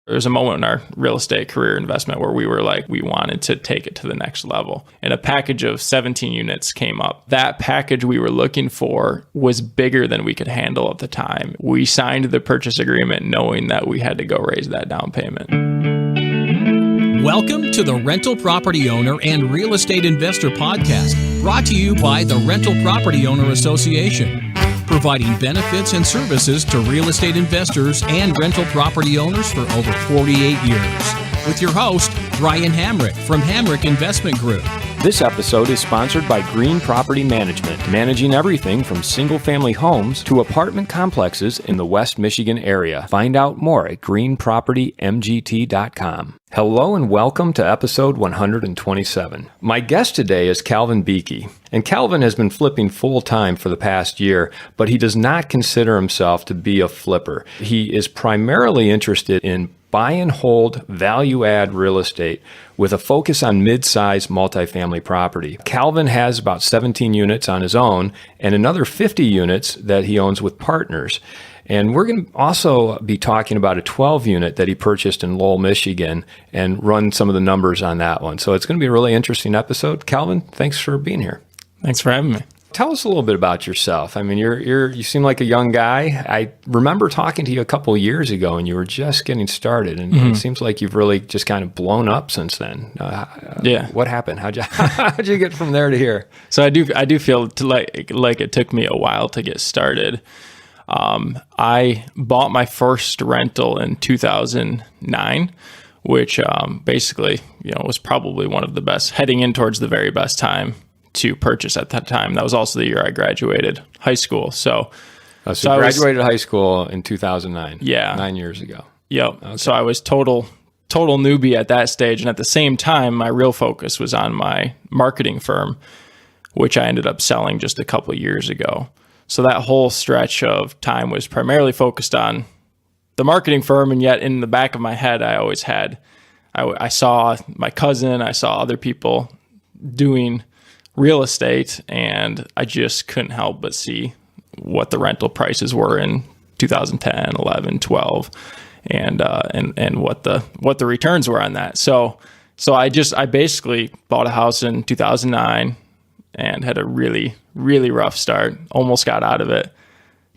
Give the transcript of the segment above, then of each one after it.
There was a moment in our real estate career investment where we were like, we wanted to take it to the next level. And a package of 17 units came up. That package we were looking for was bigger than we could handle at the time. We signed the purchase agreement knowing that we had to go raise that down payment. Welcome to the Rental Property Owner and Real Estate Investor Podcast, brought to you by the Rental Property Owner Association, providing benefits and services to real estate investors and rental property owners for over 48 years. With your host, Brian Hamrick from Hamrick Investment Group. This episode is sponsored by Green Property Management, managing everything from single-family homes to apartment complexes in the West Michigan area. Find out more at greenpropertymgt.com. Hello and welcome to episode 127. My guest today is Calvin Beeke, and Calvin has been flipping full-time for the past year, but he does not consider himself to be a flipper. He is primarily interested in buy and hold value-add real estate with a focus on mid-size multifamily property. Calvin has about 17 units on his own and another 50 units that he owns with partners. And we're going to also be talking about a 12 unit that he purchased in Lowell, Michigan, and run some of the numbers on that one. So it's going to be a really interesting episode. Calvin, thanks for being here. Thanks for having me. Tell us a little bit about yourself. I mean, you seem like a young guy. I remember talking to you a couple of years ago, and you were just getting started. And It seems like you've really just kind of blown up since then. Yeah. What happened? How'd you get from there to here? So I do feel like it took me a while to get started. I bought my first rental in 2009, which basically was probably one of the best, heading in towards the very best time to purchase at that time. That was also the year I graduated high school. So you graduated high school in 2009. Yeah. 9 years ago. Yep. Okay. So I was total newbie at that stage. And at the same time, my real focus was on my marketing firm, which I ended up selling just a couple of years ago. So that whole stretch of time was primarily focused on the marketing firm. And yet in the back of my head, I always had, I saw my cousin, I saw other people doing real estate, and I just couldn't help but see what the rental prices were in 2010, 11, 12, and what the returns were on that. So I basically bought a house in 2009 and had a really, really rough start. Almost got out of it.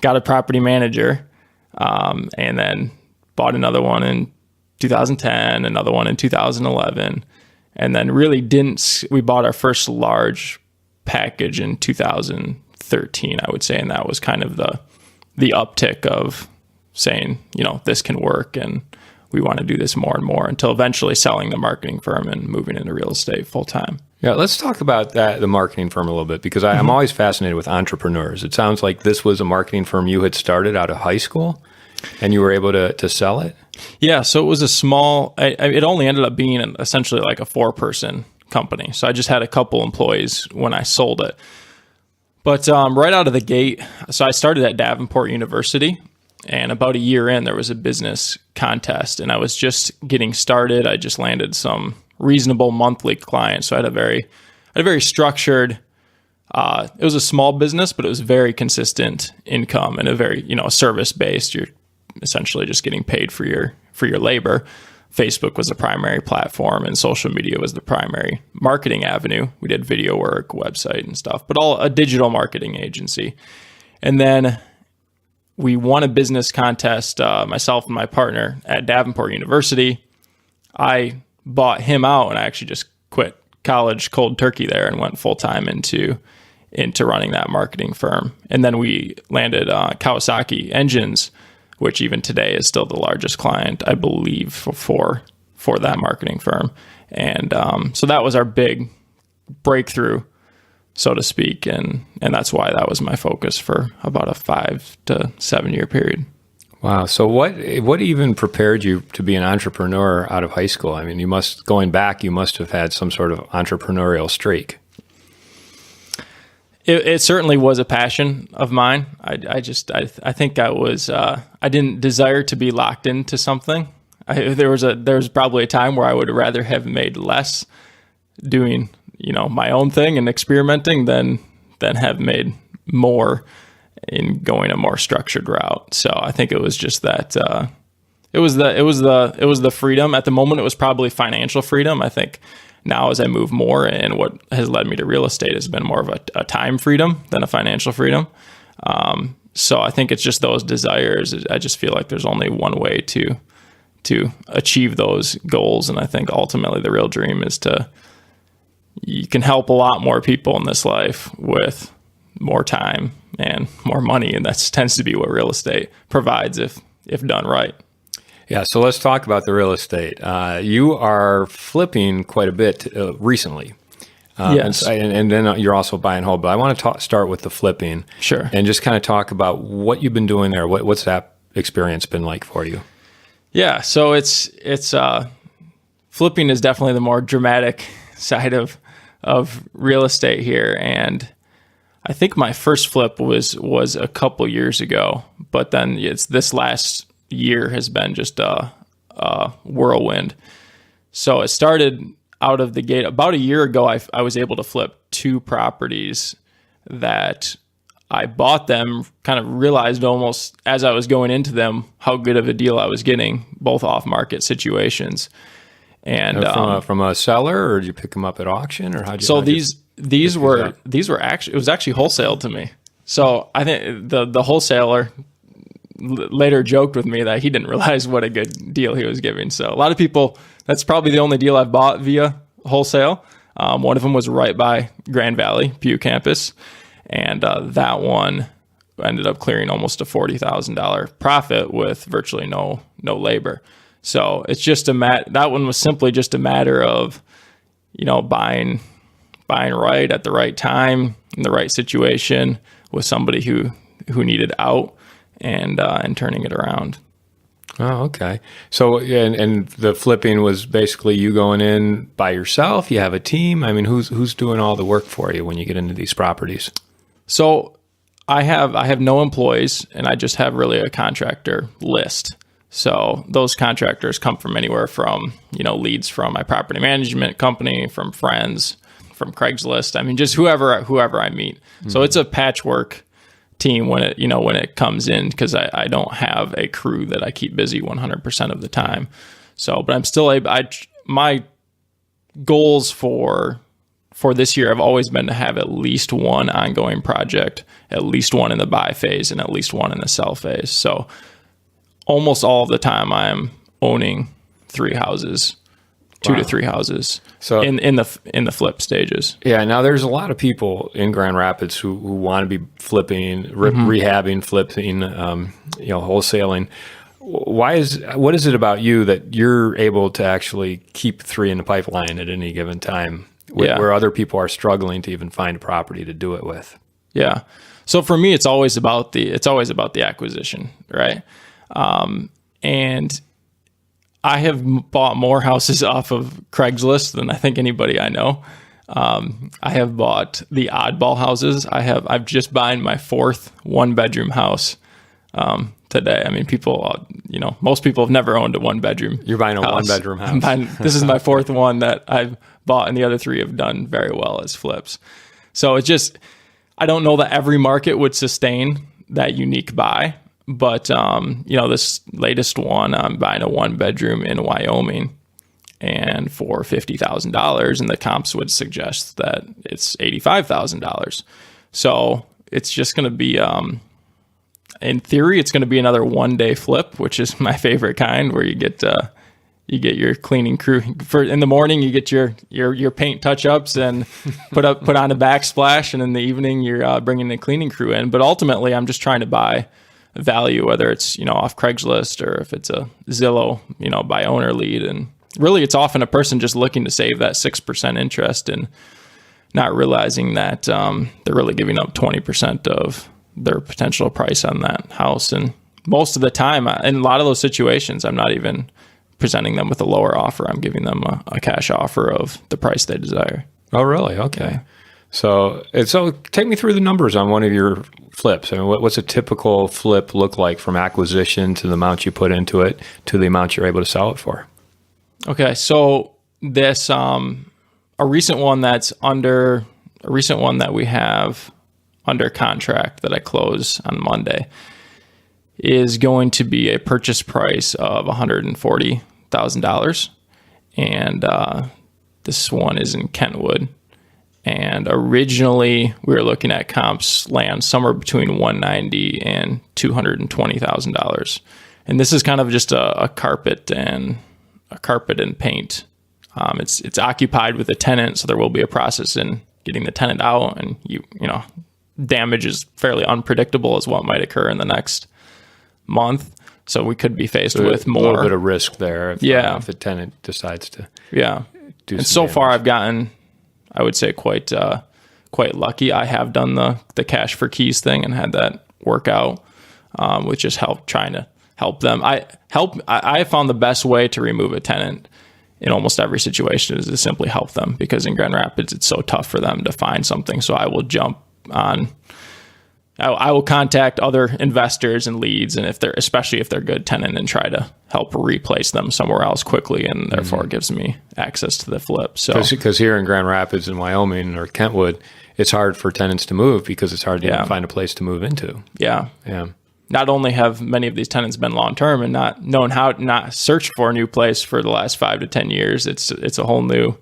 Got a property manager, and then bought another one in 2010, another one in 2011. And then really we bought our first large package in 2013, I would say. And that was kind of the uptick of saying, this can work and we want to do this more and more, until eventually selling the marketing firm and moving into real estate full time. Yeah, let's talk about the marketing firm a little bit, because I'm always fascinated with entrepreneurs. It sounds like this was a marketing firm you had started out of high school and you were able to sell it? Yeah, so it was a small, it only ended up being essentially like a 4-person company. So I just had a couple employees when I sold it. But right out of the gate, so I started at Davenport University, and about a year in, there was a business contest, and I was just getting started. I just landed some reasonable monthly clients. So I had a very structured, it was a small business, but it was very consistent income and a very, service-based. You're essentially just getting paid for your labor. Facebook was the primary platform, and social media was the primary marketing avenue. We did video work, website and stuff, but all a digital marketing agency. And then we won a business contest, myself and my partner at Davenport University. I bought him out, and I actually just quit college cold turkey there and went full time into running that marketing firm. And then we landed Kawasaki Engines, which even today is still the largest client, I believe, for that marketing firm. And so that was our big breakthrough, so to speak. And that's why that was my focus for about a 5 to 7 year period. Wow. So what even prepared you to be an entrepreneur out of high school? I mean, you must have had some sort of entrepreneurial streak. It certainly was a passion of mine. I think I didn't desire to be locked into something. There was probably a time where I would rather have made less doing, my own thing and experimenting than have made more in going a more structured route. So I think it was just that the freedom. At the moment, it was probably financial freedom. I think now as I move more, and what has led me to real estate has been more of a time freedom than a financial freedom. So I think it's just those desires. I just feel like there's only one way to achieve those goals. And I think ultimately the real dream is you can help a lot more people in this life with more time and more money. And that tends to be what real estate provides if done right. Yeah, so let's talk about the real estate. You are flipping quite a bit recently. Yes. And then you're also buying whole. But I want to start with the flipping. Sure. And just kind of talk about what you've been doing there. What's that experience been like for you? Yeah, so it's flipping is definitely the more dramatic side of real estate here. And I think my first flip was a couple years ago, but then it's this last year has been just a whirlwind. So it started out of the gate about a year ago. I was able to flip 2 properties that I bought them, kind of realized almost as I was going into them how good of a deal I was getting, both off market situations. And from a seller, or did you pick them up at auction, or how'd you? So these were actually, it was actually wholesaled to me. So I think the wholesaler later joked with me that he didn't realize what a good deal he was giving. So a lot of people, that's probably the only deal I've bought via wholesale. One of them was right by Grand Valley, Beeke campus. And that one ended up clearing almost a $40,000 profit with virtually no labor. So it's just that one was simply just a matter of, buying right at the right time in the right situation with somebody who needed out and turning it around. Oh, okay. So, and the flipping was basically you going in by yourself. You have a team. I mean, who's doing all the work for you when you get into these properties? So I have no employees, and I just have really a contractor list. So those contractors come from anywhere from, leads from my property management company, from friends, from Craigslist. I mean, just whoever I meet. Mm-hmm. So it's a patchwork team when it comes in, because I don't have a crew that I keep busy 100% of the time. So, but I'm still my goals for this year have always been to have at least one ongoing project, at least one in the buy phase, and at least one in the sell phase. So almost all of the time I am owning 3 houses, 2 to 3 houses. So in the flip stages. Yeah. Now there's a lot of people in Grand Rapids who want to be flipping, rehabbing, flipping, wholesaling. What is it about you that you're able to actually keep 3 in the pipeline at any given time, where other people are struggling to even find a property to do it with? Yeah. So for me, it's always about the acquisition, right? And I have bought more houses off of Craigslist than I think anybody I know. I have bought the oddball houses. I've just buying my 4th 1-bedroom house today. I mean, people, most people have never owned a 1-bedroom. You're buying a house. 1-bedroom house. This is my 4th one that I've bought, and the other 3 have done very well as flips. So it's just, I don't know that every market would sustain that unique buy. But, this latest one, I'm buying a 1-bedroom in Wyoming, and for $50,000, and the comps would suggest that it's $85,000. So it's just going to be, in theory, it's going to be another 1-day flip, which is my favorite kind, where you get your cleaning crew in the morning. You get your paint touch-ups and put on a backsplash, and in the evening you're bringing the cleaning crew in. But ultimately, I'm just trying to buy value, whether it's off Craigslist or if it's a Zillow by owner lead. And really, it's often a person just looking to save that 6% interest and not realizing that they're really giving up 20% of their potential price on that house. And most of the time, in a lot of those situations, I'm not even presenting them with a lower offer. I'm giving them a cash offer of the price they desire. Oh, really? Okay. So take me through the numbers on one of your flips. I mean, what's a typical flip look like from acquisition to the amount you put into it to the amount you're able to sell it for? Okay, so this a recent one that we have under contract that I close on Monday is going to be a purchase price of $140,000. And this one is in Kentwood. And originally we were looking at comps land somewhere between $190,000 and $220,000. And this is kind of just a carpet and paint. It's occupied with a tenant, so there will be a process in getting the tenant out, and damage is fairly unpredictable as what might occur in the next month. So we could be faced with more. A little bit of risk there if the tenant decides to do and so damage. Far I've gotten, I would say, quite lucky. I have done the cash for keys thing and had that work out, with just trying to help them. I found the best way to remove a tenant in almost every situation is to simply help them, because in Grand Rapids it's so tough for them to find something. So I will jump on. I will contact other investors and leads, and especially if they're good tenant, and try to help replace them somewhere else quickly, and therefore gives me access to the flip. So because here in Grand Rapids in Wyoming or Kentwood, it's hard for tenants to move because it's hard to even find a place to move into. Yeah. Not only have many of these tenants been long term and not known how to not search for a new place for the last 5 to 10 years, it's a whole new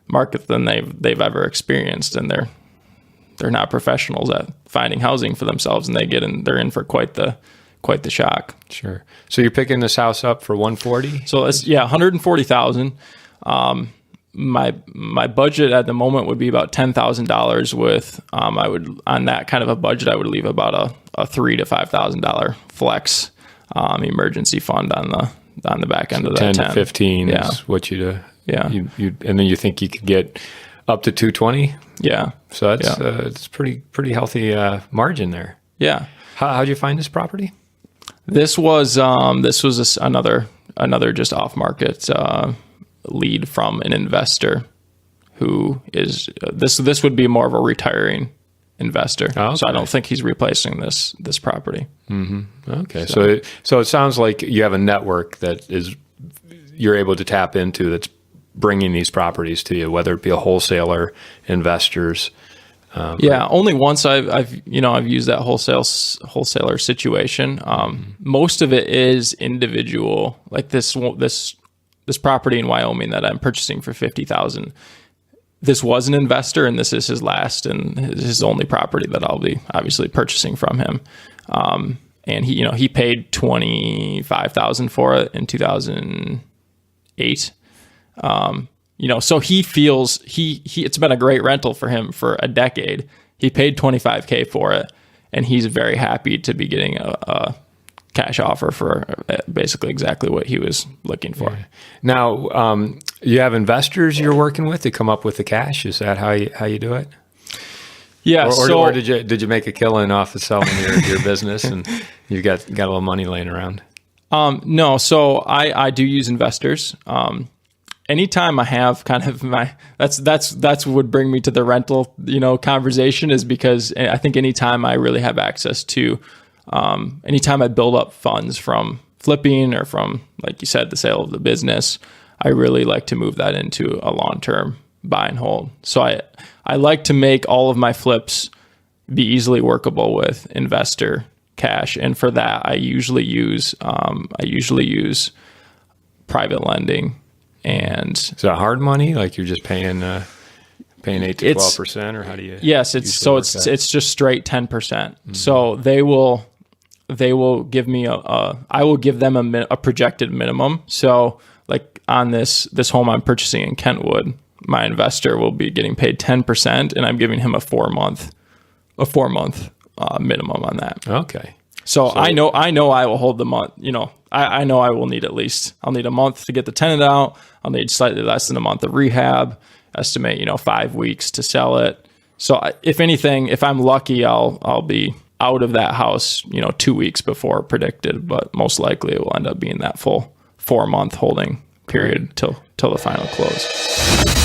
market than they've ever experienced, and they're not professionals at finding housing for themselves, and they're in for quite the shock. Sure. So you're picking this house up for $140,000? So it's $140,000. My budget at the moment would be about $10,000 with, I would, on that kind of a budget, I would leave about a $3,000 to $5,000 flex, emergency fund on the back end of that 10 to 15 is what you and then you think you could get up to 220? Yeah. So that's it's pretty healthy margin there. Yeah. How'd you find this property? This was another just off market lead from an investor who is this would be more of a retiring investor. Oh, okay. So I don't think he's replacing this property. Mm-hmm. Okay. So it sounds like you have a network that you're able to tap into that's bringing these properties to you, whether it be a wholesaler, investors. Only once I've used that wholesaler situation. Most of it is individual, like this property in Wyoming that I'm purchasing for $50,000. This was an investor, and this is his last and his only property that I'll be obviously purchasing from him. And he paid $25,000 for it in 2008. So he feels it's been a great rental for him for a decade. He paid $25,000 for it, and he's very happy to be getting a cash offer for basically exactly what he was looking for. Yeah. Now, you have investors you're working with to come up with the cash. Is that how you do it? Yeah. Or did you make a killing off of selling your business and you got a little money laying around? No. So I do use investors. Anytime I have kind of that's would bring me to the rental, conversation, is because I think anytime I really have access to, anytime I build up funds from flipping or from, like you said, the sale of the business, I really like to move that into a long-term buy and hold. So I like to make all of my flips be easily workable with investor cash. And for that, I usually use private lending. And is that hard money? Like you're just paying 8 to 12%, or how do you? Yes, it's just straight 10%. Mm-hmm. So they will give me I will give them a projected minimum. So like on this home I'm purchasing in Kentwood, my investor will be getting paid 10%, and I'm giving him a 4-month minimum on that. Okay. So I know I will hold the month. I know I will need I'll need a month to get the tenant out. I'll need slightly less than a month of rehab. Estimate 5 weeks to sell it. So if anything, if I'm lucky, I'll be out of that house 2 weeks before predicted, but most likely it will end up being that full 4-month holding period till till the final close.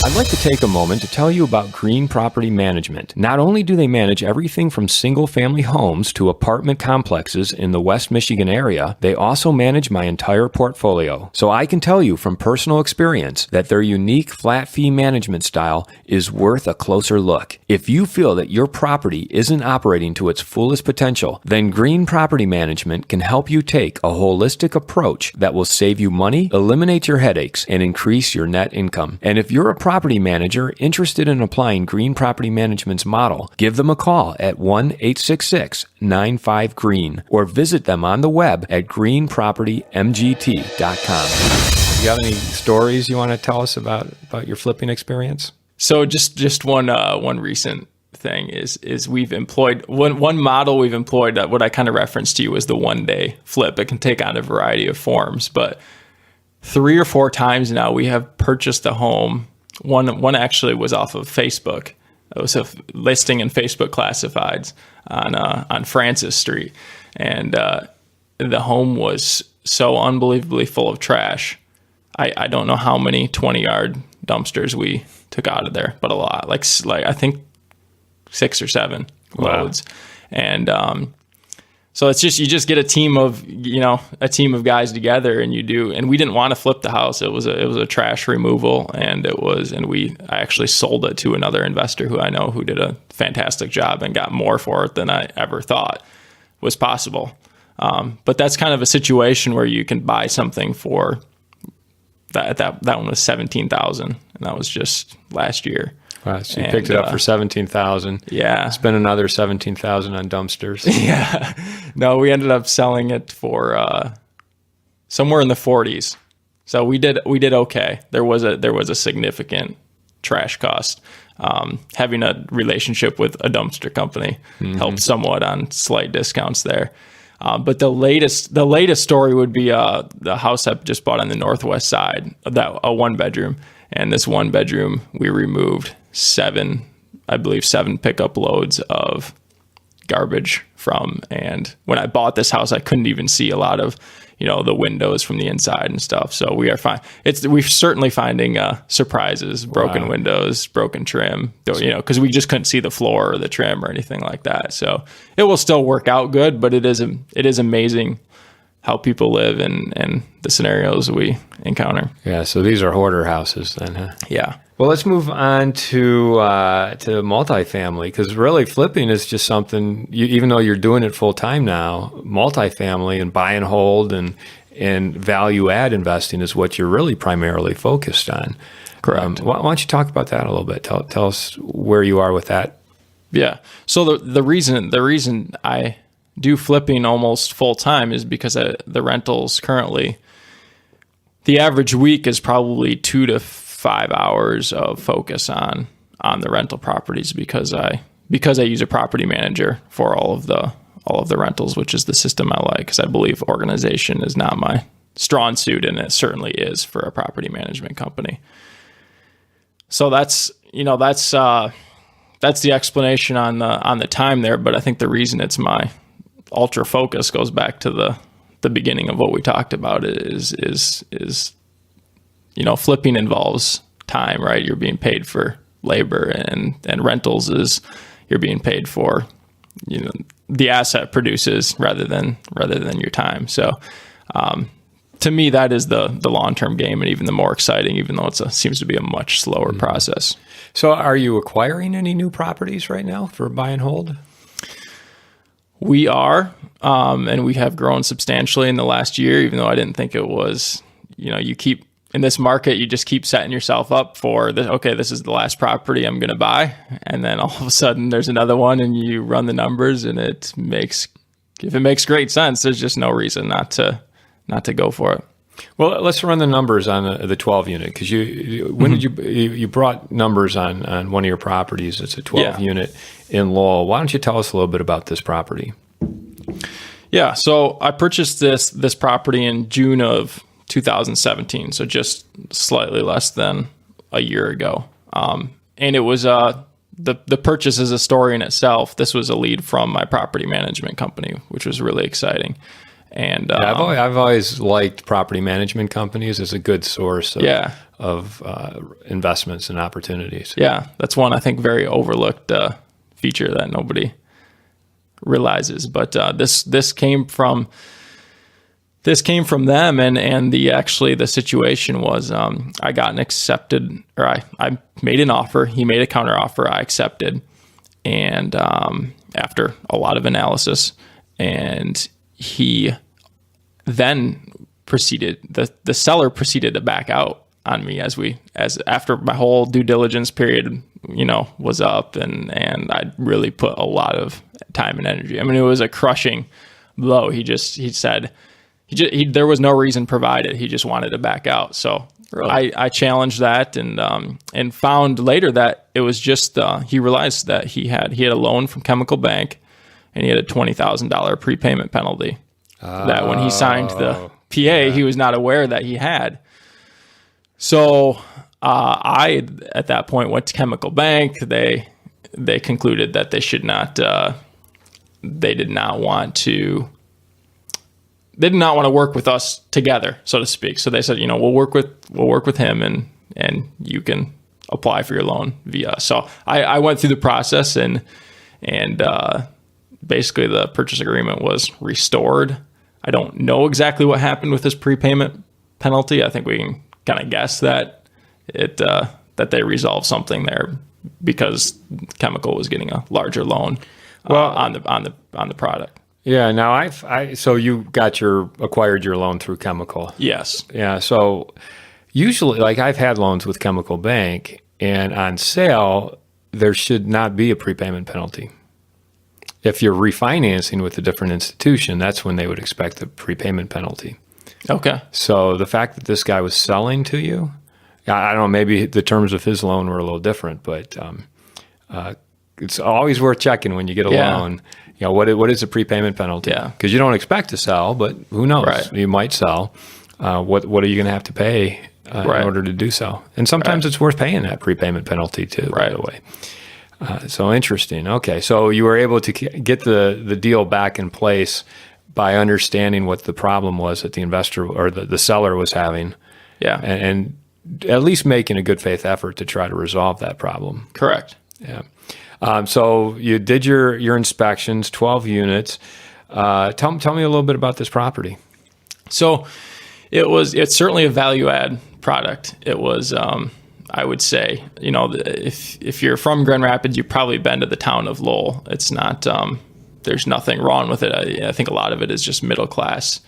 I'd like to take a moment to tell you about Green Property Management. Not only do they manage everything from single-family homes to apartment complexes in the West Michigan area, they also manage my entire portfolio. So I can tell you from personal experience that their unique flat fee management style is worth a closer look. If you feel that your property isn't operating to its fullest potential, then Green Property Management can help you take a holistic approach that will save you money, eliminate your headaches, and increase your net income. And if you're a property manager interested in applying Green Property Management's model, give them a call at 1-866-95-GREEN or visit them on the web at greenpropertymgt.com. Do you have any stories you want to tell us about your flipping experience? So just one recent thing is we've employed one model we've employed that what I kind of referenced to you was the 1-day flip. It can take on a variety of forms, but 3 or 4 times now we have purchased a home. One actually was off of Facebook. It was a listing in Facebook classifieds on Francis Street, and the home was so unbelievably full of trash. I don't know how many 20-yard dumpsters we took out of there, but a lot. Like I think 6 or 7 loads, and so it's just you just get a team of guys together, and we didn't want to flip the house. It was a trash removal, and I actually sold it to another investor who I know who did a fantastic job and got more for it than I ever thought was possible. But that's kind of a situation where you can buy something for that one was $17,000, and that was just last year. Wow, so you picked it up for $17,000. Yeah. Spent another $17,000 on dumpsters. Yeah. No, we ended up selling it for somewhere in the 40s. So we did okay. There was a significant trash cost. Having a relationship with a dumpster company helped somewhat on slight discounts there. But the latest story would be the house I just bought on the northwest side of that, a 1-bedroom. And this 1-bedroom, we removed 7 pickup loads of garbage from. And when I bought this house, I couldn't even see a lot of, the windows from the inside and stuff. So we are fine. We're certainly finding surprises, broken windows, broken trim, because we just couldn't see the floor or the trim or anything like that. So it will still work out good, but it is amazing how people live and the scenarios we encounter. Yeah, so these are hoarder houses then, huh? Yeah. Well, let's move on to multifamily, because really flipping is just something, even though you're doing it full time now, multifamily and buy and hold and value add investing is what you're really primarily focused on. Correct. Why don't you talk about that a little bit? Tell us where you are with that. Yeah. So the reason I do flipping almost full time is because the rentals currently, the average week is probably 2 to 5 hours of focus on the rental properties because I use a property manager for all of the rentals, which is the system I like, because I believe organization is not my strong suit, and it certainly is for a property management company. So that's the explanation on the time there. But I think the reason it's my ultra focus goes back to the beginning of what we talked about is flipping involves time, right? You're being paid for labor, and rentals is you're being paid for, the asset produces rather than your time. So, to me, that is the long-term game, and even the more exciting, even though it seems to be a much slower process. So are you acquiring any new properties right now for buy and hold? We are, and we have grown substantially in the last year, even though I didn't think it was, you keep, in this market, you just keep setting yourself up for this. Okay, this is the last property I'm going to buy. And then all of a sudden there's another one, and you run the numbers, and if it makes great sense, there's just no reason not to go for it. Well, let's run the numbers on the 12 unit, because did you brought numbers on one of your properties. It's a 12 unit in Lowell. Why don't you tell us a little bit about this property? Yeah, so I purchased this property in June of 2017, so just slightly less than a year ago. And it was the purchase is a story in itself. This was a lead from my property management company, which was really exciting. And I've always liked property management companies as a good source of investments and opportunities. Yeah, that's one I think very overlooked feature that nobody realizes. But this came from them, and the situation was I got an accepted, or I made an offer. He made a counter offer. I accepted, and after a lot of analysis, and he then proceeded. The seller proceeded to back out on me as after my whole due diligence period, was up, and I really put a lot of time and energy. I mean, it was a crushing blow. He said there was no reason provided. He just wanted to back out. So really? I challenged that and found later that it was just he realized that he had a loan from Chemical Bank, and he had a $20,000 prepayment penalty. That when he signed the PA, he was not aware that he had. So I, at that point, went to Chemical Bank. They concluded that they should not. They did not want to work with us together, so to speak. So they said, we'll work with him, and you can apply for your loan via us. So I went through the process, and basically the purchase agreement was restored. I don't know exactly what happened with this prepayment penalty. I think we can kind of guess that that they resolved something there because Chemical was getting a larger loan on the product. Yeah. Now so you acquired your loan through Chemical. Yes. Yeah. So usually, like, I've had loans with Chemical Bank, and on sale there should not be a prepayment penalty. If you're refinancing with a different institution, that's when they would expect a prepayment penalty. Okay. So the fact that this guy was selling to you, I don't know, maybe the terms of his loan were a little different, but it's always worth checking when you get a loan. What is a prepayment penalty? Yeah. Because you don't expect to sell, but who knows? Right. You might sell. What are you going to have to pay in order to do so? And sometimes it's worth paying that prepayment penalty too, by the way. So interesting. Okay, so you were able to get the deal back in place by understanding what the problem was that the investor or the seller was having. Yeah, and at least making a good faith effort to try to resolve that problem. Correct. Yeah. So you did your inspections, 12 units. Tell me a little bit about this property. So it's certainly a value add product. It was. I would say, if you're from Grand Rapids, you've probably been to the town of Lowell. It's not, there's nothing wrong with it. I think a lot of it is just middle class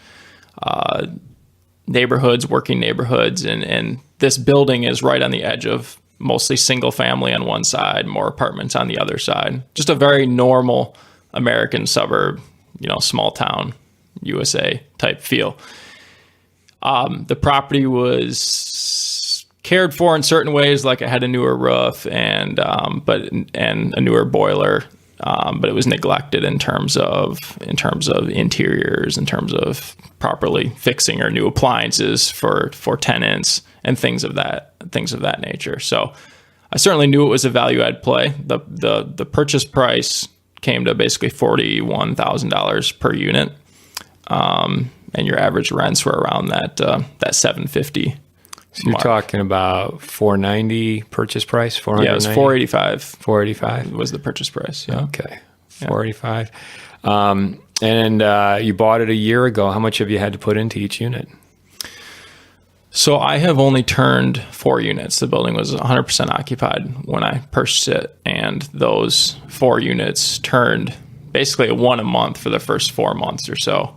neighborhoods, working neighborhoods. And this building is right on the edge of mostly single family on one side, more apartments on the other side. Just a very normal American suburb, small town, USA type feel. The property was cared for in certain ways, like it had a newer roof and a newer boiler, but it was neglected in terms of interiors, in terms of properly fixing or new appliances for tenants and things of that nature. So I certainly knew it was a value add play. The purchase price came to basically $41,000 per unit, and your average rents were around that $750. So you're talking about $490 purchase price, $490? Yeah, it was $485. $485 was the purchase price. Yeah. Okay, $485. And you bought it a year ago. How much have you had to put into each unit? So I have only turned 4 units. The building was 100% occupied when I purchased it, and those 4 units turned basically one a month for the first 4 months or so.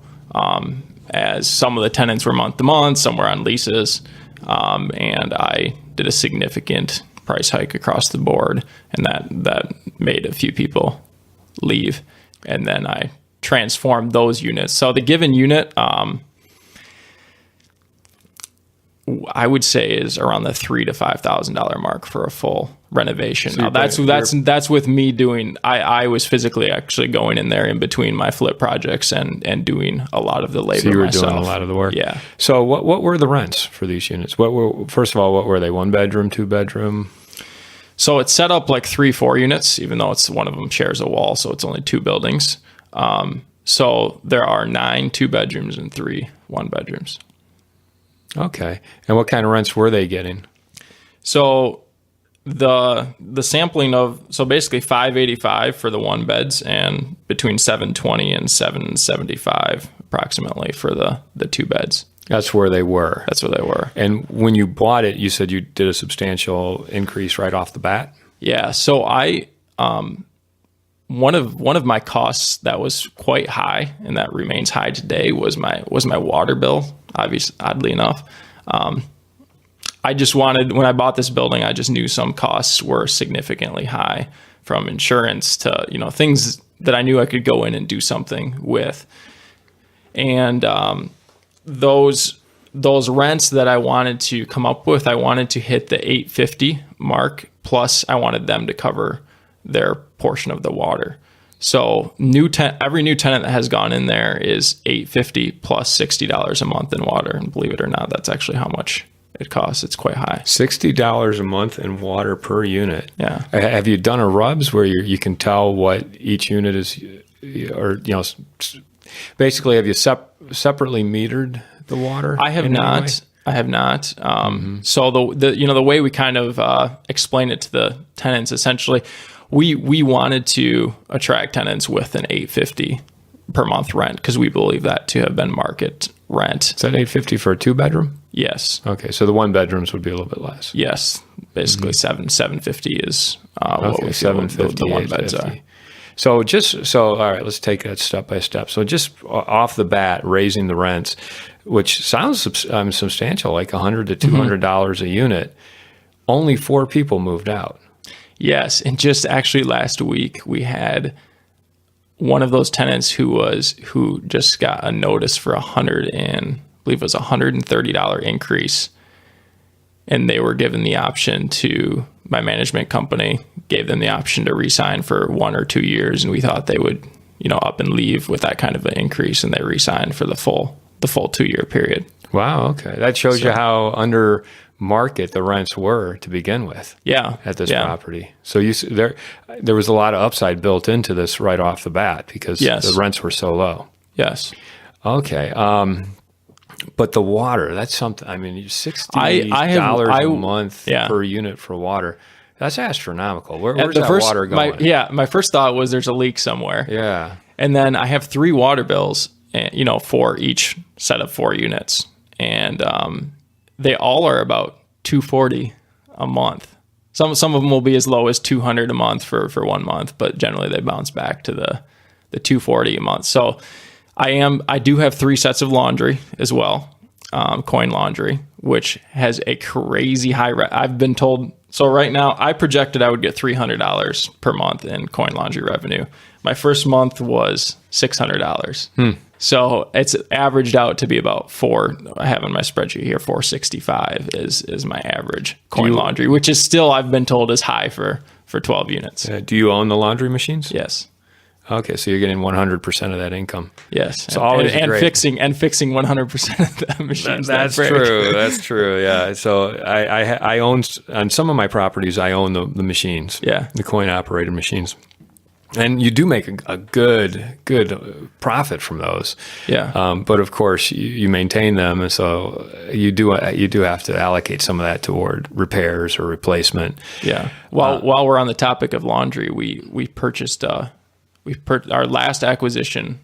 As some of the tenants were month to month, some were on leases. And I did a significant price hike across the board, and that made a few people leave. And then I transformed those units. So the given unit, I would say is around the $3,000 to $5,000 mark for a full renovation. So now that's with me doing. I was physically actually going in there in between my flip projects and doing a lot of the labor. So you were myself. Doing a lot of the work. Yeah. So what were the rents for these units? First of all, what were they? 1 bedroom, 2 bedroom? So it's set up like 3-4 units, even though one of them shares a wall, so it's only 2 buildings. So there are 9 2-bedrooms and 3 1-bedrooms. Okay. And what kind of rents were they getting? So the sampling of, so basically $585 for the 1-beds and between $720 and $775 approximately for the 2-beds. That's where they were. That's where they were. And when you bought it, you said you did a substantial increase right off the bat? Yeah. So I one of my costs that was quite high and that remains high today was my water bill. Obviously, oddly enough, I just wanted, when I bought this building, I just knew some costs were significantly high, from insurance to things that I knew I could go in and do something with, and those rents that I wanted to come up with, I wanted to hit the $850 mark, plus I wanted them to cover their portion of the water. So every new tenant that has gone in there is $850 plus $60 a month in water. And believe it or not, that's actually how much it costs. It's quite high. $60 a month in water per unit. Yeah. Have you done a RUBS where you can tell what each unit is, or basically have you separately metered the water? I have not. I have not. So the way we kind of explain it to the tenants, essentially, we wanted to attract tenants with an $850 per month rent because we believe that to have been market rent. Is that $850 for a 2-bedroom? Yes. Okay, so the 1-bedrooms would be a little bit less. Yes, basically $750 is what we feel $750, the 1-beds are. So all right, let's take that step by step. So just off the bat, raising the rents, which sounds substantial, like $100 to $200 a unit. Only 4 people moved out. Yes, and just actually last week we had one of those tenants who just got a notice for $130 increase, and they were given the option to, my management company gave them the option to re-sign for 1 or 2 years, and we thought they would up and leave with that kind of an increase, and they re-signed for the full 2-year period. Wow, okay, that shows you how under market the rents were to begin with. Yeah, at this property. So there was a lot of upside built into this right off the bat because the rents were so low. Yes. Okay. But the water, that's something. I mean, $60 a month per unit for water. That's astronomical. Where's that water going? My first thought was there's a leak somewhere. Yeah. And then I have 3 water bills, for each set of 4 units, and they all are about $240 a month. Some of them will be as low as $200 a month for 1 month, but generally they bounce back to the $240 a month. So I do have 3 sets of laundry as well, coin laundry, which has a crazy high I've been told. So right now I projected I would get $300 per month in coin laundry revenue. My first month was $600. So it's averaged out to be about I have on my spreadsheet here, $465 is my average coin laundry, which is still, I've been told, is high for 12 units. Do you own the laundry machines? Yes. Okay, so you're getting 100% of that income. Yes, it's always great. fixing 100% of the machines. That's true. That's true. Yeah. So I own, on some of my properties, I own the machines. Yeah. The coin operated machines. And you do make a good profit from those. Yeah. But of course, you maintain them, and so you do have to allocate some of that toward repairs or replacement. Yeah. While we're on the topic of laundry, we purchased our last acquisition,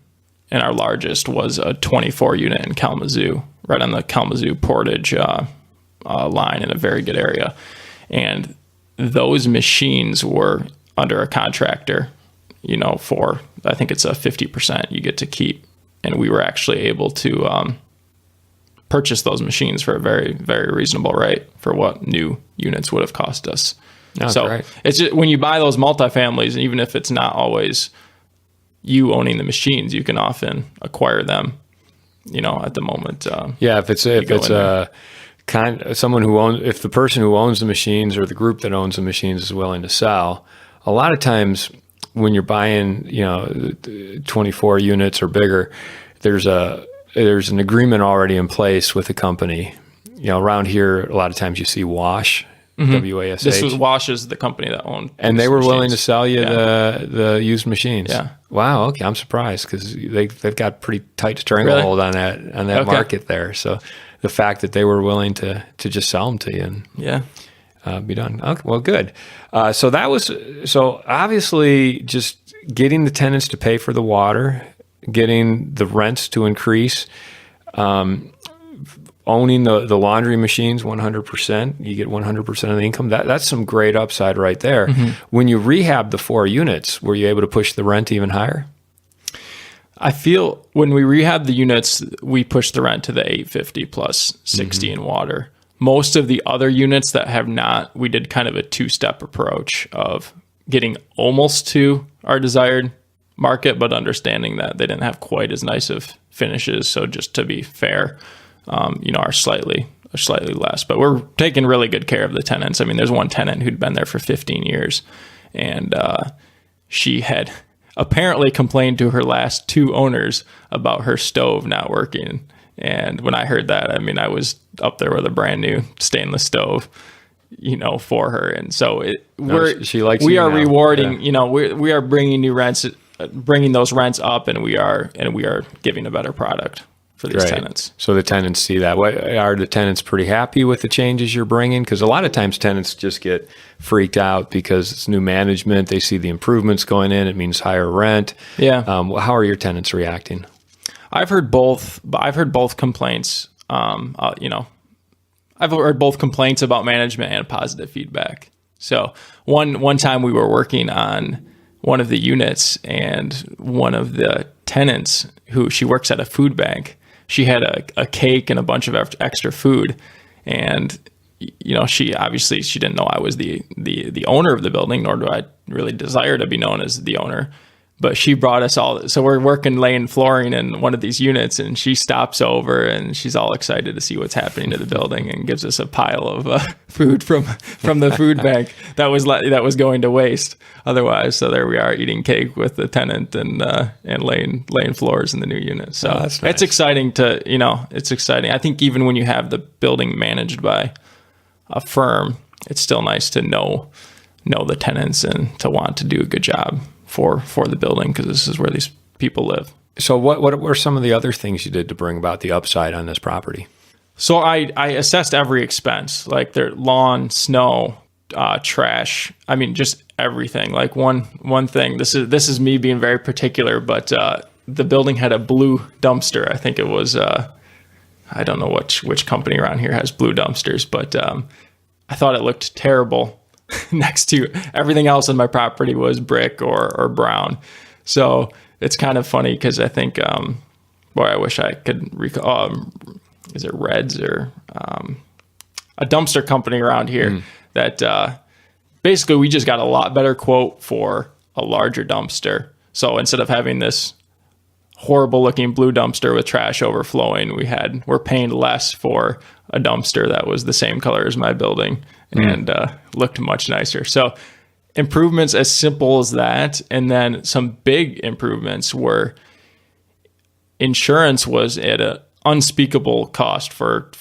and our largest was a 24 unit in Kalamazoo, right on the Kalamazoo Portage line in a very good area, and those machines were under a contractor. For, I think it's a 50% you get to keep. And we were actually able to purchase those machines for a very, very reasonable rate for what new units would have cost us. Great. It's just, when you buy those multifamilies, and even if it's not always you owning the machines, you can often acquire them, at the moment. If if the person who owns the machines or the group that owns the machines is willing to sell, a lot of times when you're buying, 24 units or bigger, there's an agreement already in place with the company. Around here, a lot of times you see wash WASH. This was Wash's, the company that owned. And they were willing to sell you the used machines. Yeah. Wow. Okay, I'm surprised because they've got pretty tight stranglehold on that market there. So the fact that they were willing to just sell them to you and be done. Okay, well, good. So obviously just getting the tenants to pay for the water, getting the rents to increase. Owning the laundry machines 100%, you get 100% of the income. That's some great upside right there. Mm-hmm. When you rehab the 4 units, were you able to push the rent even higher? I feel when we rehab the units, we pushed the rent to the $850 plus 60 in water. Most of the other units that have not, we did kind of a 2-step approach of getting almost to our desired market, but understanding that they didn't have quite as nice of finishes. So just to be fair, are slightly less, but we're taking really good care of the tenants. I mean, there's one tenant who'd been there for 15 years, and she had apparently complained to her last 2 owners about her stove not working. And when I heard that, I mean, I was up there with a brand new stainless stove, for her. And so we are rewarding, we are bringing new rents, bringing those rents up, and we are giving a better product for these tenants. So the tenants see that. Are the tenants pretty happy with the changes you're bringing? Because a lot of times tenants just get freaked out because it's new management. They see the improvements going in. It means higher rent. Yeah. How are your tenants reacting? I've heard both complaints. I've heard both complaints about management and positive feedback. So one time we were working on one of the units, and one of the tenants, who she works at a food bank, she had a cake and a bunch of extra food, and she didn't know I was the owner of the building, nor do I really desire to be known as the owner. But she brought us all. So we're laying flooring in one of these units, and she stops over and she's all excited to see what's happening to the building, and gives us a pile of food from the food bank that was going to waste otherwise. So there we are, eating cake with the tenant and laying floors in the new unit. So that's nice. It's exciting it's exciting. I think even when you have the building managed by a firm, it's still nice to know the tenants and to want to do a good job for the building, because this is where these people live. So what were some of the other things you did to bring about the upside on this property? So I assessed every expense, like their lawn, snow, trash. I mean, just everything. Like one thing, this is me being very particular, but the building had a blue dumpster. I think it was, I don't know which company around here has blue dumpsters, but I thought it looked terrible next to everything else on my property was brick or brown. So it's kind of funny because I think, I wish I could recall, is it Reds or a dumpster company around here that basically we just got a lot better quote for a larger dumpster. So instead of having this horrible looking blue dumpster with trash overflowing, we're paying less for a dumpster that was the same color as my building and looked much nicer. So improvements as simple as that. And then some big improvements were insurance was at an unspeakable cost for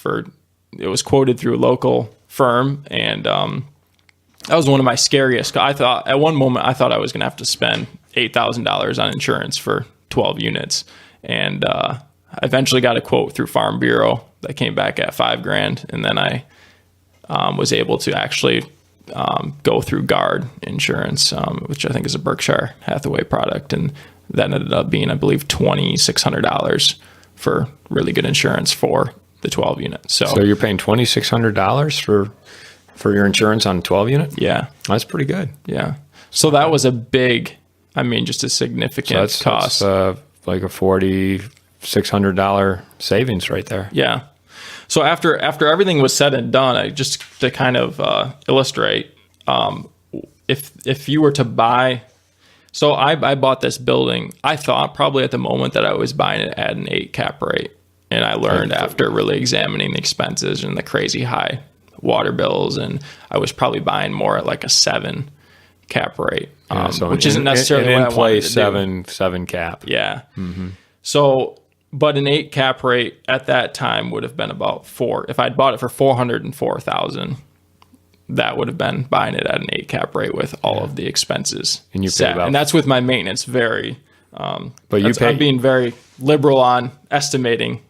it was quoted through a local firm. And that was one of my scariest. At one moment I thought I was going to have to spend $8,000 on insurance for 12 units. And I eventually got a quote through Farm Bureau that came back at $5,000. And then I was able to actually go through Guard Insurance, which I think is a Berkshire Hathaway product. And that ended up being, I believe, $2,600 for really good insurance for the 12 units. So you're paying $2,600 for your insurance on 12 unit? Yeah. That's pretty good. Yeah. So that was just a significant cost. That's like a $4,600 savings right there. Yeah. So after everything was said and done, just to kind of illustrate, if you were to buy, so I bought this building. I thought probably at the moment that I was buying it at an 8 cap rate, and I learned after really examining the expenses and the crazy high water bills, and I was probably buying more at like a 7 cap rate, which isn't necessarily what I wanted to do. 7 cap. Yeah. Mm-hmm. So. But an 8 cap rate at that time would have been about 4. If I'd bought it for $404,000, that would have been buying it at an 8 cap rate with all of the expenses. And you pay set. about, and that's with my maintenance. I'm being very liberal on estimating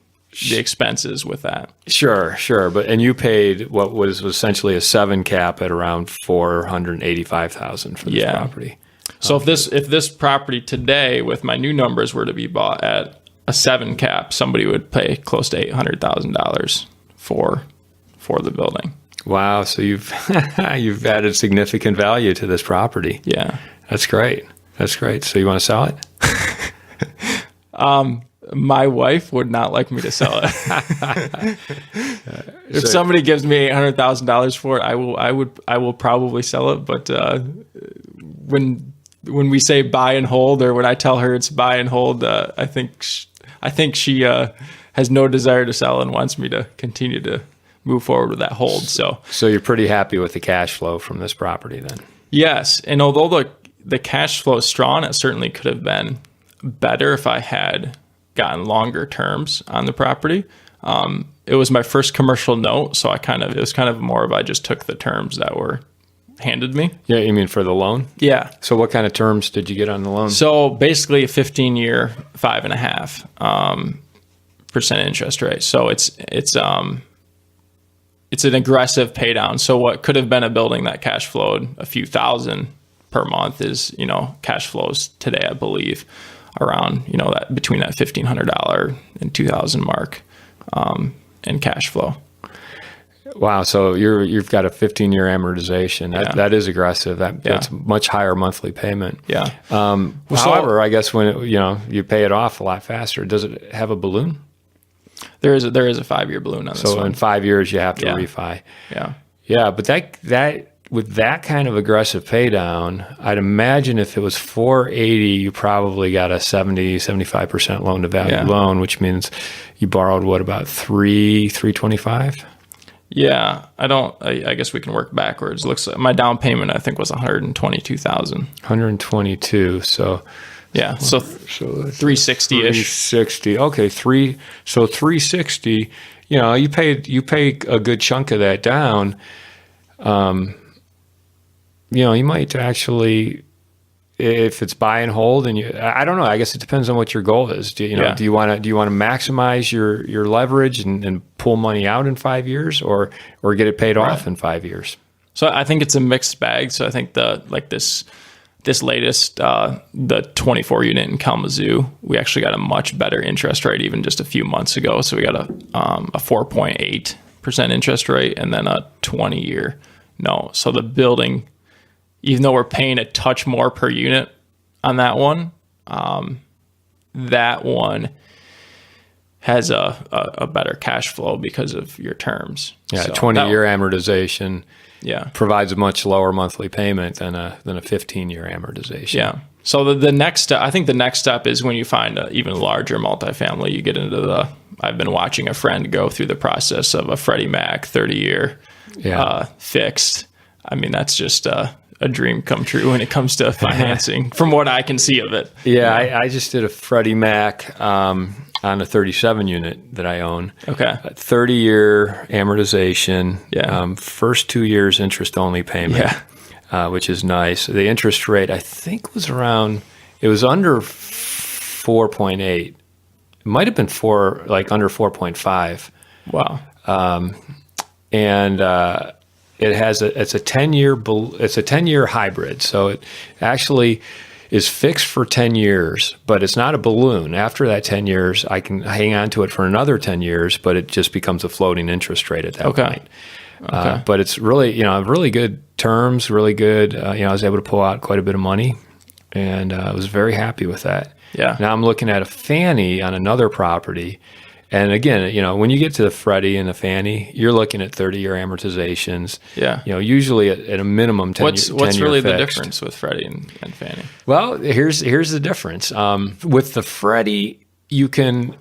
the expenses with that. Sure. And you paid what was essentially a 7 cap at around $485,000 for this property. So if this property today with my new numbers were to be bought at a 7 cap, somebody would pay close to $800,000 for the building. Wow. So you've added significant value to this property. Yeah. That's great. So you want to sell it? My wife would not like me to sell it. If somebody gives me $800,000 for it, I will probably sell it. But when we say buy and hold, or when I tell her it's buy and hold, I think she has no desire to sell and wants me to continue to move forward with that hold. So you're pretty happy with the cash flow from this property then? Yes. And although the cash flow is strong, it certainly could have been better if I had gotten longer terms on the property. It was my first commercial note, so it was kind of more of I just took the terms that were handed me. Yeah, you mean for the loan? Yeah. So what kind of terms did you get on the loan? So basically a 15-year, 5.5% interest rate. So it's an aggressive pay down. So what could have been a building that cash flowed a few thousand per month is, cash flows today, I believe, around, that between that $1,500 and $2,000 mark in cash flow. Wow. So you've got a 15-year amortization. That is aggressive. That's much higher monthly payment. Yeah. However, I guess when you pay it off a lot faster, does it have a balloon? There is a 5-year balloon on this one. So in 5 years you have to refi. Yeah. Yeah, but that with that kind of aggressive pay down, I'd imagine if it was $480, you probably got a 75% loan to value loan, which means you borrowed about $325? Yeah, I guess we can work backwards. Looks like my down payment, I think, was $122,000. 122. So yeah, so 360-ish. 360. Okay, 360. You pay a good chunk of that down. You might actually, if it's buy and hold, and I don't know. I guess it depends on what your goal is. Do you want to maximize your leverage and pull money out in 5 years, or get it paid off in 5 years? So I think it's a mixed bag. So I think this latest, the 24 unit in Kalamazoo, we actually got a much better interest rate even just a few months ago. So we got a 4.8% interest rate and then a 20-year note. So the building, even though we're paying a touch more per unit on that one has a better cash flow because of your terms. Yeah, so 20-year amortization. Yeah, provides a much lower monthly payment than a 15-year amortization. Yeah. So the next step, I think the next step is when you find an even larger multifamily, you get into I've been watching a friend go through the process of a Freddie Mac 30-year fixed. I mean, that's just a dream come true when it comes to financing from what I can see of it. Yeah, I just did a Freddie Mac on a 37 unit that I own. Okay. 30-year amortization. Yeah. First 2 years interest only payment. Yeah. Which is nice. The interest rate I think was under 4.8. It might have been under 4.5. Wow. And it's a 10-year hybrid. So it actually is fixed for 10 years, but it's not a balloon. After that 10 years, I can hang on to it for another 10 years, but it just becomes a floating interest rate at that point. Okay. But it's really, really good terms, really good. I was able to pull out quite a bit of money, and I was very happy with that. Yeah. Now I'm looking at a Fannie on another property. And again, when you get to the Freddie and the Fannie, you're looking at 30-year amortizations. Yeah. Usually at a minimum 10 years. What's really the difference with Freddie and Fannie? Well, here's the difference. With the Freddie, I'm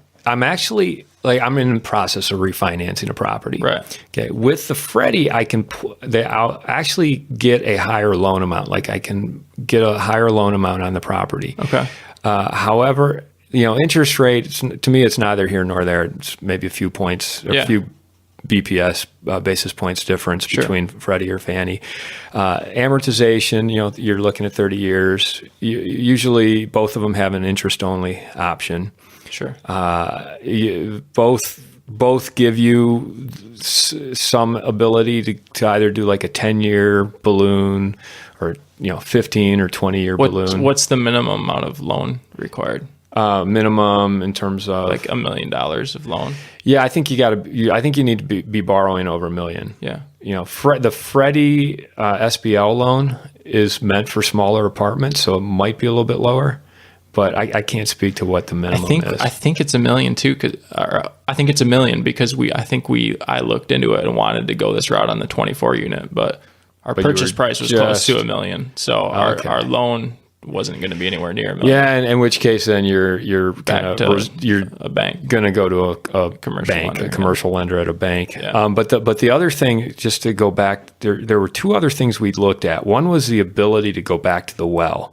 in the process of refinancing a property. Right. Okay. With the Freddie, I'll actually get a higher loan amount. Like I can get a higher loan amount on the property. Okay. However, interest rate, to me, it's neither here nor there. It's maybe a few points, a few BPS basis points difference between Freddie or Fannie. Amortization, you're looking at 30 years. Usually both of them have an interest-only option. Sure. Both give you some ability to either do like a 10-year balloon or 15 or 20-year balloon. What's the minimum amount of loan required? Minimum in terms of like $1 million of loan. Yeah, I think I think you need to be borrowing over $1 million. Yeah. The Freddie SBL loan is meant for smaller apartments, so it might be a little bit lower. But I can't speak to what the minimum is. I think it's $1 million too. I think it's $1 million because I looked into it and wanted to go this route on the 24 unit, but our purchase price was close to $1 million. So our loan wasn't going to be anywhere near $1 million. Yeah, and in which case then you're a bank, going to go to a commercial bank, lender, a commercial lender at a bank. Yeah. But the other thing, just to go back, there were two other things we looked at. One was the ability to go back to the well,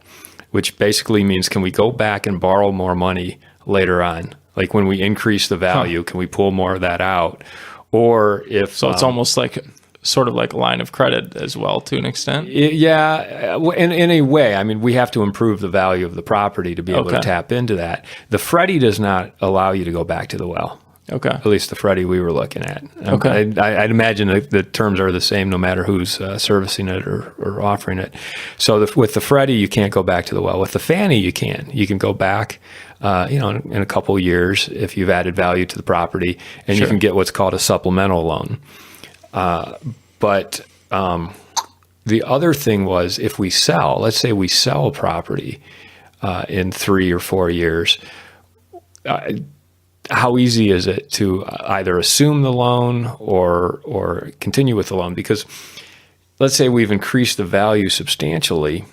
which basically means can we go back and borrow more money later on? Like when we increase the value, can we pull more of that out? Or if so, it's almost like sort of like a line of credit as well to an extent. Yeah, in a way. I mean, we have to improve the value of the property to be able to tap into that. The Freddie does not allow you to go back to the well. Okay. At least the Freddie we were looking at. Okay. I'd imagine the terms are the same no matter who's servicing it or offering it. So with the Freddie, you can't go back to the well. With the Fannie, you can. You can go back, in a couple of years if you've added value to the property, and you can get what's called a supplemental loan. But the other thing was if we sell, let's say we sell a property in 3 or 4 years, how easy is it to either assume the loan or continue with the loan? Because let's say we've increased the value substantially.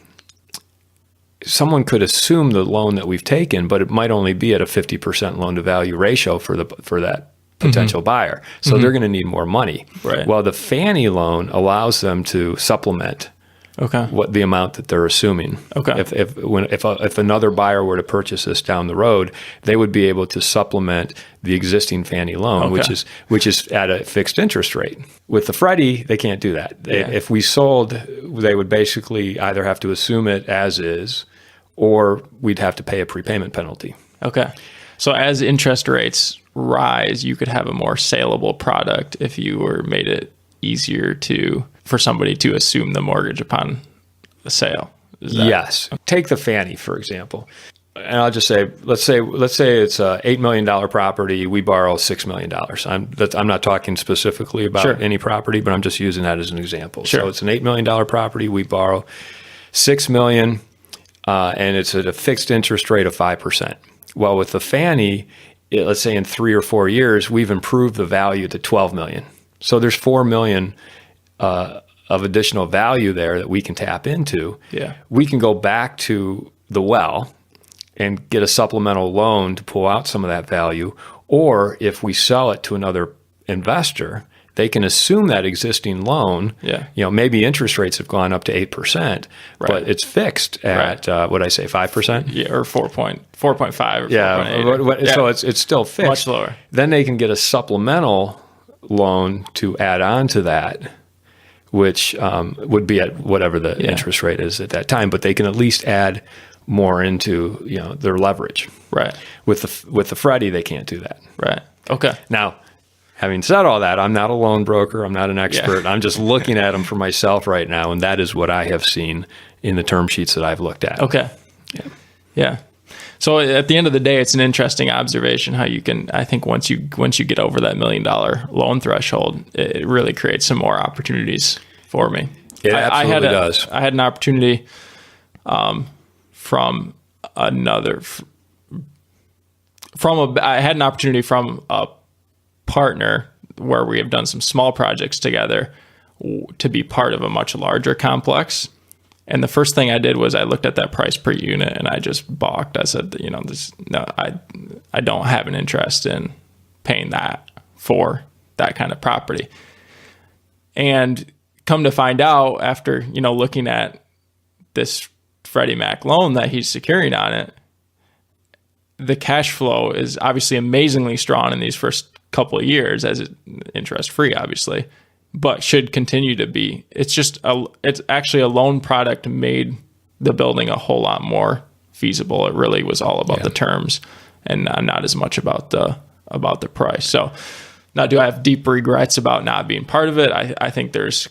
Someone could assume the loan that we've taken, but it might only be at a 50% loan to value ratio for that potential buyer. So they're going to need more money. Right. Well, the Fannie loan allows them to supplement what the amount that they're assuming. Okay. If another buyer were to purchase this down the road, they would be able to supplement the existing Fannie loan, which is at a fixed interest rate. With the Freddie, they can't do that. If we sold, they would basically either have to assume it as is, or we'd have to pay a prepayment penalty. Okay. So as interest rates rise, you could have a more saleable product if you made it easier for somebody to assume the mortgage upon the sale. Yes. Take the Fannie, for example. And I'll just say, let's say it's a $8 million property. We borrow $6 million. I'm not talking specifically about any property, but I'm just using that as an example. Sure. So it's an $8 million property. We borrow $6 million, and it's at a fixed interest rate of 5%. Well, with the Fannie, let's say in 3 or 4 years, we've improved the value to $12 million. So there's $4 million of additional value there that we can tap into. Yeah. We can go back to the well and get a supplemental loan to pull out some of that value. Or if we sell it to another investor, they can assume that existing loan. Yeah. Maybe interest rates have gone up to 8%, but it's fixed at what I say, 5%. Yeah, or 4.5 or 4.8. Yeah. So it's still fixed. Much lower. Then they can get a supplemental loan to add on to that, which would be at whatever the interest rate is at that time. But they can at least add more into their leverage. Right. With the Freddie, they can't do that. Right. Okay. Now, having said all that, I'm not a loan broker. I'm not an expert. I'm just looking at them for myself right now, and that is what I have seen in the term sheets that I've looked at. Okay. Yeah. So at the end of the day, it's an interesting observation how you can, I think once you get over that $1 million loan threshold, it really creates some more opportunities for me. It absolutely does. I had an opportunity from a partner where we have done some small projects together to be part of a much larger complex. And the first thing I did was I looked at that price per unit and I just balked. I said, I don't have an interest in paying that for that kind of property. And come to find out after, looking at this Freddie Mac loan that he's securing on it, the cash flow is obviously amazingly strong in these first couple of years as interest free, obviously, but should continue to be. It's actually a loan product made the building a whole lot more feasible. It really was all about the terms and not as much about the price. So now, do I have deep regrets about not being part of it? I think there's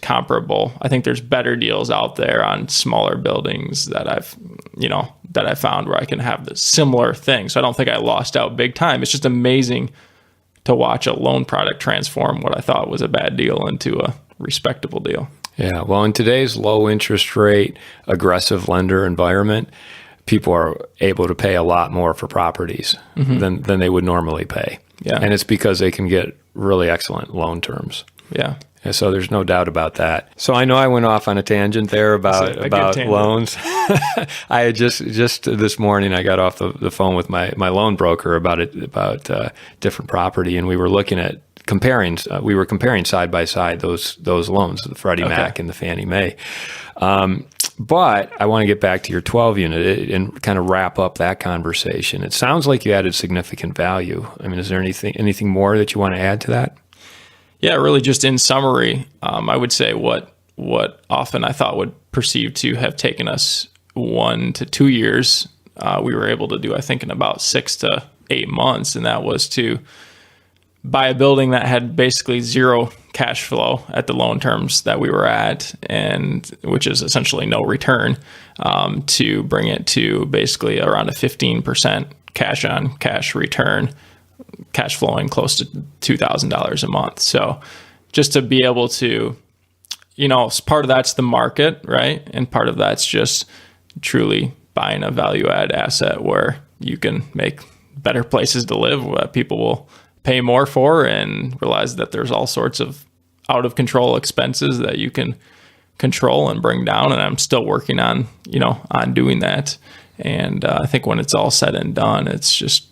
better deals out there on smaller buildings that I've found where I can have the similar thing. So I don't think I lost out big time. It's just amazing to watch a loan product transform what I thought was a bad deal into a respectable deal. Yeah. Well, in today's low interest rate, aggressive lender environment, people are able to pay a lot more for properties than they would normally pay. Yeah. And it's because they can get really excellent loan terms. Yeah. And so there's no doubt about that. So I know I went off on a tangent there about loans. I had just this morning, I got off the phone with my loan broker about different property, and we were looking at comparing side by side those loans, the Freddie Mac and the Fannie Mae. But I want to get back to your 12 unit and kind of wrap up that conversation. It sounds like you added significant value. I mean, is there anything more that you want to add to that? Yeah, really just in summary, I would say what often I thought would perceive to have taken us 1 to 2 years, we were able to do, I think, in about 6 to 8 months. And that was to buy a building that had basically zero cash flow at the loan terms that we were at, and which is essentially no return, to bring it to basically around a 15% cash on cash return, cash flowing close to $2,000 a month. So just to be able to, part of that's the market, right? And part of that's just truly buying a value add asset where you can make better places to live, what people will pay more for, and realize that there's all sorts of out of control expenses that you can control and bring down. And I'm still working on doing that. And I think when it's all said and done, it's just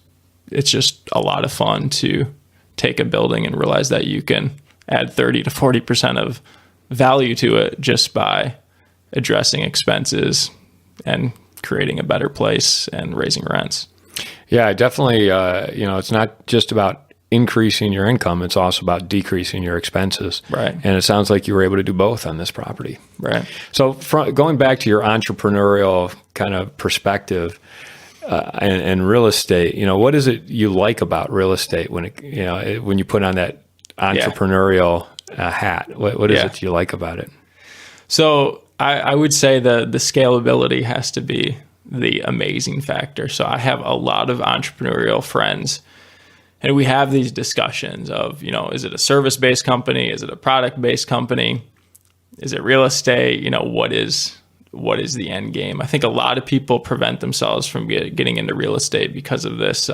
a lot of fun to take a building and realize that you can add 30 to 40% of value to it just by addressing expenses and creating a better place and raising rents. Yeah, definitely. It's not just about increasing your income, it's also about decreasing your expenses. Right. And it sounds like you were able to do both on this property. Right. So going back to your entrepreneurial kind of perspective, and real estate, what is it you like about real estate when you put on that entrepreneurial hat? What is it you like about it? So I would say the scalability has to be the amazing factor. So I have a lot of entrepreneurial friends, and we have these discussions of, is it a service-based company? Is it a product-based company? Is it real estate? What is the end game? I think a lot of people prevent themselves from getting into real estate because of this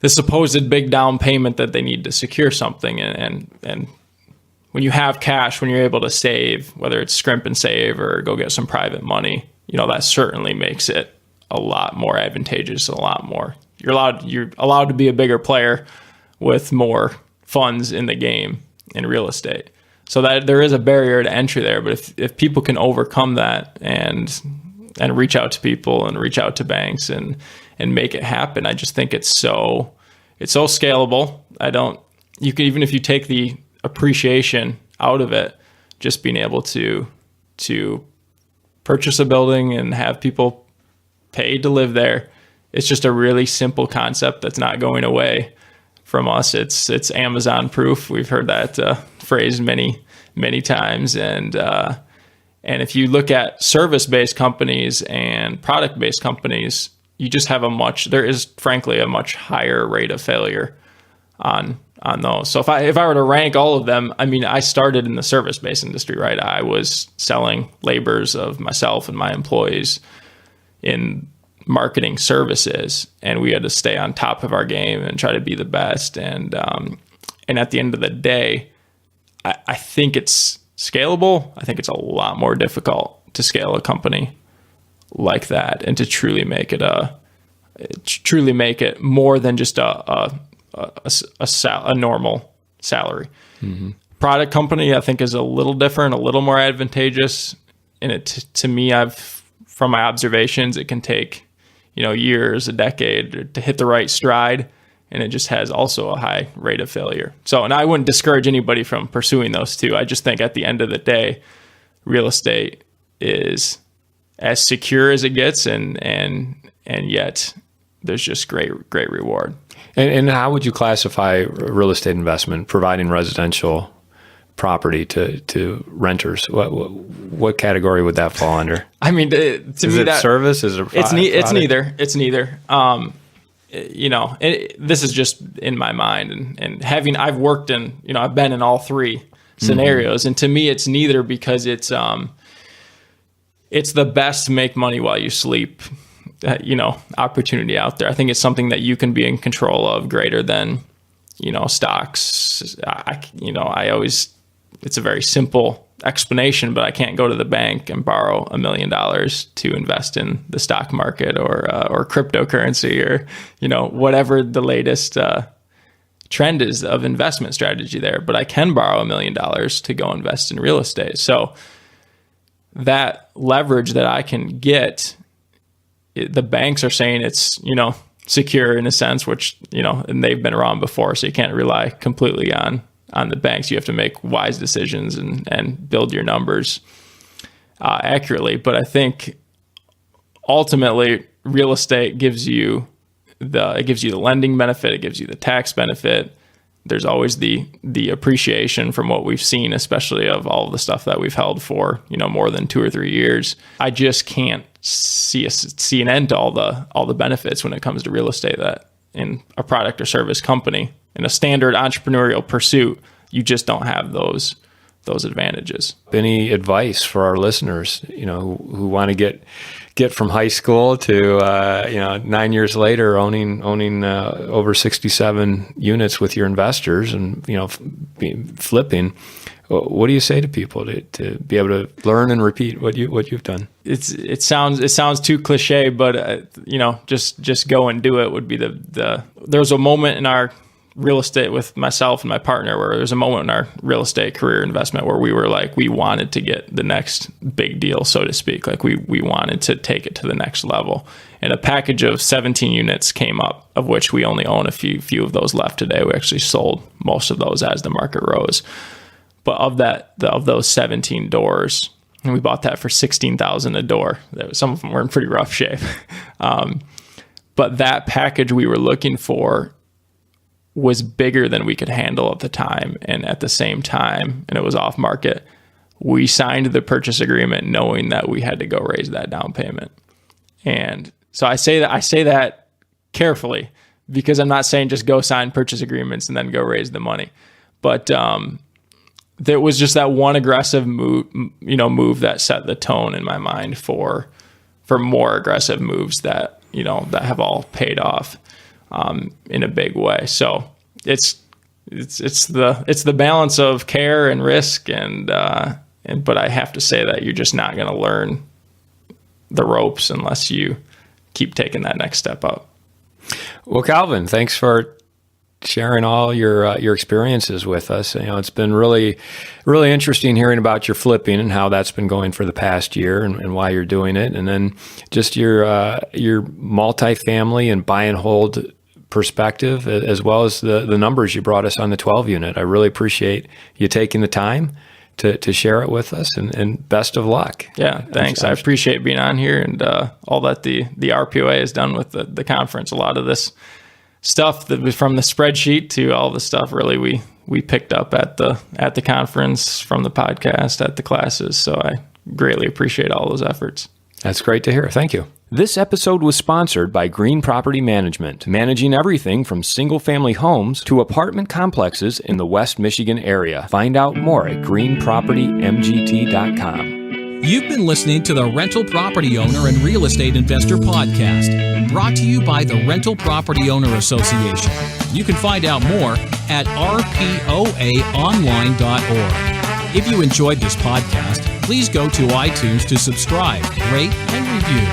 supposed big down payment that they need to secure something. And when you have cash, when you're able to save, whether it's scrimp and save or go get some private money, that certainly makes it a lot more advantageous, a lot more. You're allowed to be a bigger player with more funds in the game in real estate. So that there is a barrier to entry there, but if people can overcome that and reach out to people and reach out to banks and make it happen, I just think it's so scalable. Even if you take the appreciation out of it, just being able to purchase a building and have people pay to live there, it's just a really simple concept that's not going away from us. It's Amazon proof. We've heard that phrase many times. And if you look at service-based companies and product-based companies, you just have there is frankly a much higher rate of failure on those. So if I were to rank all of them, I started in the service-based industry, right? I was selling labors of myself and my employees in marketing services, and we had to stay on top of our game and try to be the best. And at the end of the day, I think it's scalable. I think it's a lot more difficult to scale a company like that and to truly make it more than just a normal salary. Mm-hmm. Product company, I think, is a little different, a little more advantageous. And to me, from my observations, it can take years, a decade to hit the right stride and it just has also a high rate of failure. So, and I wouldn't discourage anybody from pursuing those two. I just think at the end of the day, real estate is as secure as it gets, and yet there's just great reward. And how would you classify real estate investment, providing residential property to renters? What category would that fall under? I mean, to is me, it service? Is it it's neither. It's neither. This is just in my mind, and I've worked in, I've been in all three scenarios, and to me, it's neither, because it's the best make money while you sleep, opportunity out there. I think it's something that you can be in control of greater than, stocks. It's a very simple explanation, but I can't go to the bank and borrow $1 million to invest in the stock market or cryptocurrency or, whatever the latest trend is of investment strategy there. But I can borrow $1 million to go invest in real estate. So that leverage that I can get, the banks are saying it's, secure in a sense, which, and they've been wrong before. So you can't rely completely on the banks. You have to make wise decisions and build your numbers accurately. But I think ultimately real estate gives you the lending benefit, it gives you the tax benefit. There's always the appreciation from what we've seen, especially of all of the stuff that we've held for, more than 2 or 3 years. I just can't see an end to all the benefits when it comes to real estate that in a product or service company. In a standard entrepreneurial pursuit, you just don't have those advantages. Any advice for our listeners, who want to get from high school to 9 years later owning over 67 units with your investors and flipping? What do you say to people to be able to learn and repeat what you've done? It sounds too cliche, but just go and do it would be the. There was a moment in our real estate with myself and my partner where there was a moment in our real estate career investment where we were like, we wanted to get the next big deal, so to speak. Like we wanted to take it to the next level. And a package of 17 units came up, of which we only own a few of those left today. We actually sold most of those as the market rose. But of those 17 doors, and we bought that for $16,000 a door. Some of them were in pretty rough shape. But that package we were looking for was bigger than we could handle at the time. And at the same time, and it was off market, we signed the purchase agreement knowing that we had to go raise that down payment. And so I say that carefully, because I'm not saying just go sign purchase agreements and then go raise the money. But there was just that one aggressive move that set the tone in my mind for more aggressive moves that have all paid off in a big way. So it's the balance of care and risk, but I have to say that you're just not going to learn the ropes unless you keep taking that next step up. Well, Calvin, thanks for sharing all your experiences with us. It's been really, really interesting hearing about your flipping and how that's been going for the past year and why you're doing it, and then just your multifamily and buy and hold perspective, as well as the numbers you brought us on the 12 unit. I really appreciate you taking the time to share it with us, and best of luck. Yeah, thanks. I appreciate being on here and all that the RPOA has done with the conference. A lot of this stuff that from the spreadsheet to all the stuff really we picked up at the conference, from the podcast, at the classes. So I greatly appreciate all those efforts. That's great to hear. Thank you. This episode was sponsored by Green Property Management, managing everything from single-family homes to apartment complexes in the West Michigan area. Find out more at greenpropertymgt.com. You've been listening to the Rental Property Owner and Real Estate Investor Podcast, brought to you by the Rental Property Owner Association. You can find out more at rpoaonline.org. If you enjoyed this podcast, please go to iTunes to subscribe, rate, and review.